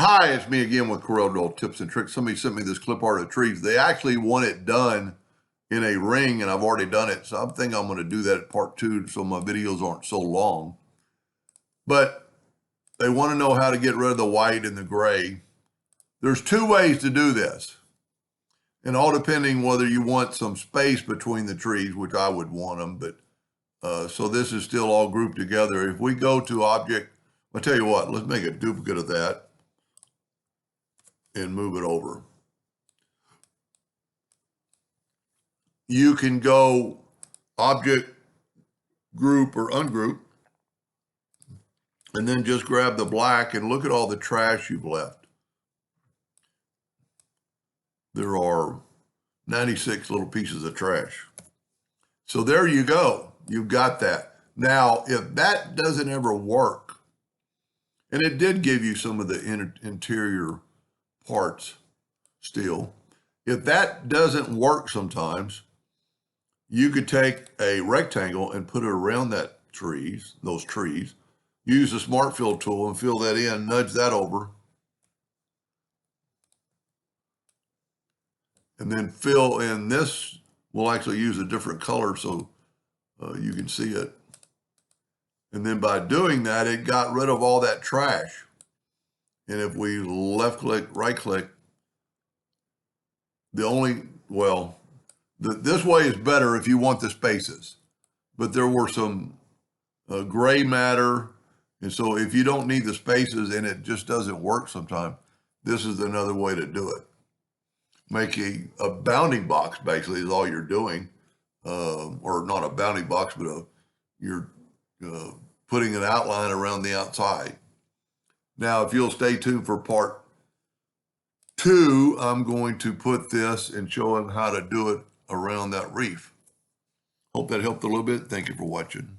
Hi, it's me again with Corel Tips and Tricks. Somebody sent me this clip art of trees. They actually want it done in a ring, and I've already done it. So I think I'm going to do that at part 2 so my videos aren't so long. But they want to know how to get rid of the white and the gray. There's 2 ways to do this. And all depending whether you want some space between the trees, which I would want them. But so this is still all grouped together. If we go to Object, I'll tell you what, let's make a duplicate of that and move it over. You can go Object, Group, or Ungroup, and then just grab the black and look at all the trash you've left. There are 96 little pieces of trash. So there you go. You've got that. Now, if that doesn't ever work, and it did give you some of the interior parts still, if that doesn't work sometimes, you could take a rectangle and put it around those trees, use the Smart Fill tool and fill that in, nudge that over, and then fill in this. We'll actually use a different color so you can see it. And then by doing that, it got rid of all that trash. And if we left click, right click, this way is better if you want the spaces. But there were some gray matter. And so if you don't need the spaces and it just doesn't work sometimes, this is another way to do it. Making a bounding box basically is all you're doing. Or not a bounding box, but you're putting an outline around the outside. Now, if you'll stay tuned for part 2, I'm going to put this and show them how to do it around that reef. Hope that helped a little bit. Thank you for watching.